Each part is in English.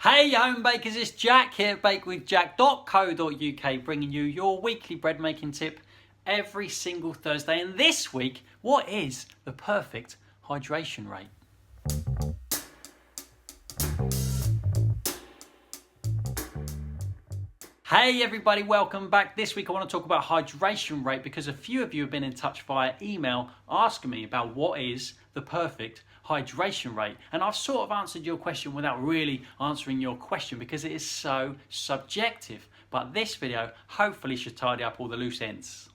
Hey home bakers, it's Jack here at bakewithjack.co.uk, bringing you your weekly bread making tip every single Thursday. And this week, what is the perfect hydration rate? Hey everybody, welcome back. This week I want to talk about hydration rate because a few of you have been in touch via email asking me about what is the perfect hydration rate. And I've sort of answered your question without really answering your question because it is so subjective. But this video hopefully should tidy up all the loose ends.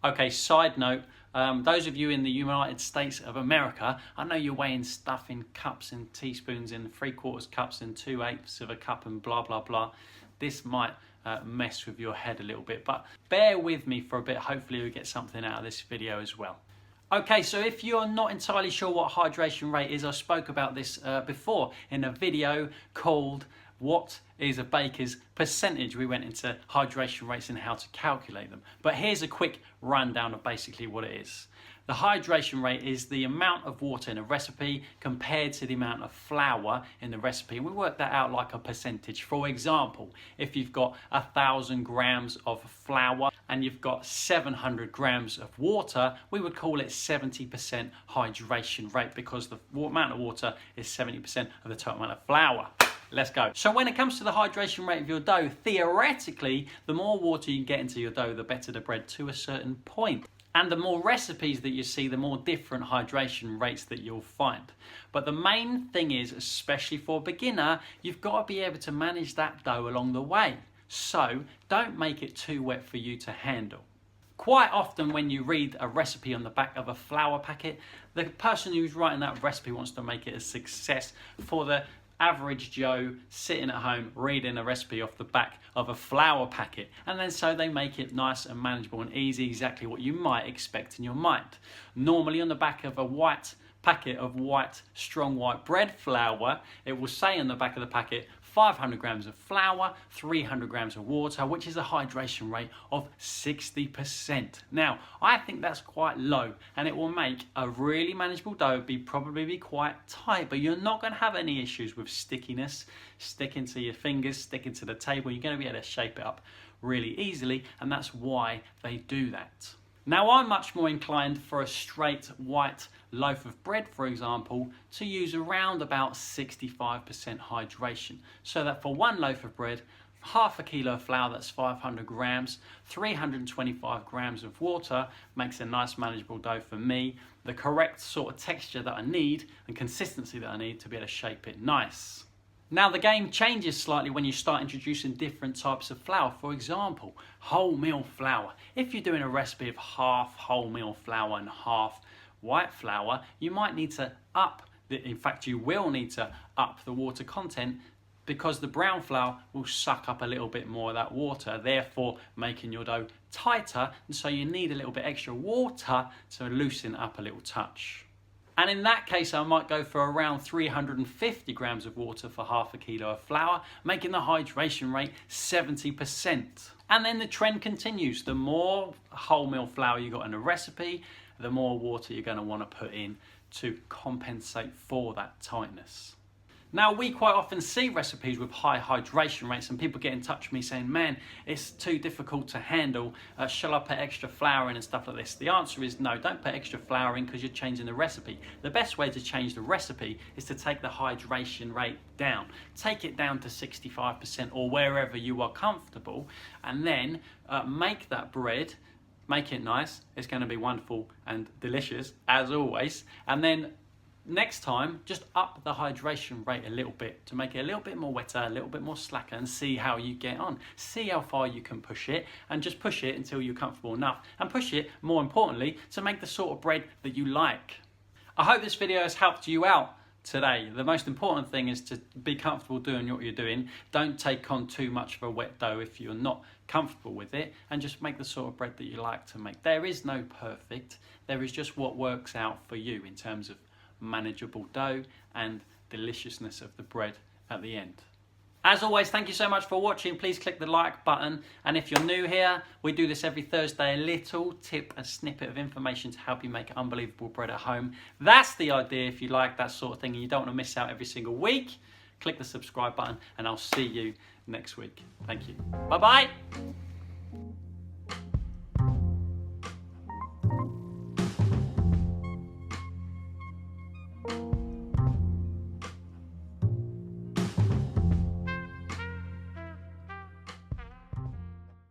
Okay, side note, those of you in the United States of America, I know you're weighing stuff in cups and teaspoons and 3/4 cups and 2/8 of a cup and blah, blah, blah. This might mess with your head a little bit, but bear with me for a bit. Hopefully you'll get something out of this video as well. Okay, so if you're not entirely sure what hydration rate is, I spoke about this before in a video called What is a Baker's Percentage? We went into hydration rates and how to calculate them. But here's a quick rundown of basically what it is. The hydration rate is the amount of water in a recipe compared to the amount of flour in the recipe. And we work that out like a percentage. For example, if you've got 1,000 grams of flour and you've got 700 grams of water, we would call it 70% hydration rate because the amount of water is 70% of the total amount of flour. Let's go. So when it comes to the hydration rate of your dough, theoretically, the more water you get into your dough, the better the bread to a certain point. And the more recipes that you see, the more different hydration rates that you'll find. But the main thing is, especially for a beginner, you've got to be able to manage that dough along the way. So don't make it too wet for you to handle. Quite often when you read a recipe on the back of a flour packet, the person who's writing that recipe wants to make it a success for the average Joe sitting at home reading a recipe off the back of a flour packet, and then so they make it nice and manageable and easy, exactly what you might expect in your mind. Normally on the back of a white packet of strong white bread flour, it will say on the back of the packet 500 grams of flour, 300 grams of water, which is a hydration rate of 60%. Now, I think that's quite low, and it will make a really manageable dough probably be quite tight, but you're not going to have any issues with stickiness, sticking to your fingers, sticking to the table. You're going to be able to shape it up really easily, and that's why they do that. Now, I'm much more inclined for a straight white loaf of bread, for example, to use around about 65% hydration. So that for one loaf of bread, half a kilo of flour, that's 500 grams, 325 grams of water makes a nice manageable dough for me. The correct sort of texture that I need and consistency that I need to be able to shape it nice. Now the game changes slightly when you start introducing different types of flour. For example, wholemeal flour. If you're doing a recipe of half wholemeal flour and half white flour, you might need to you will need to up the water content because the brown flour will suck up a little bit more of that water, therefore making your dough tighter, and so you need a little bit extra water to loosen up a little touch. And in that case, I might go for around 350 grams of water for half a kilo of flour, making the hydration rate 70%. And then the trend continues. The more wholemeal flour you got in a recipe, the more water you're going to want to put in to compensate for that tightness. Now, we quite often see recipes with high hydration rates and people get in touch with me saying, man, it's too difficult to handle. Shall I put extra flour in and stuff like this? The answer is no, don't put extra flour in because you're changing the recipe. The best way to change the recipe is to take the hydration rate down. Take it down to 65% or wherever you are comfortable, and then make that bread, make it nice. It's going to be wonderful and delicious as always. And then next time, just up the hydration rate a little bit to make it a little bit more wetter, a little bit more slacker, and see how you get on. See how far you can push it, and just push it until you're comfortable enough. And push it, more importantly, to make the sort of bread that you like. I hope this video has helped you out today. The most important thing is to be comfortable doing what you're doing. Don't take on too much of a wet dough if you're not comfortable with it, and just make the sort of bread that you like to make. There is no perfect. There is just what works out for you in terms of manageable dough and deliciousness of the bread at the end. As always, thank you so much for watching. Please click the like button, and if you're new here, we do this every Thursday, a little tip, a snippet of information to help you make unbelievable bread at home. That's the idea. If you like that sort of thing and you don't want to miss out every single week, click the subscribe button, and I'll see you next week. Thank you. Bye-bye.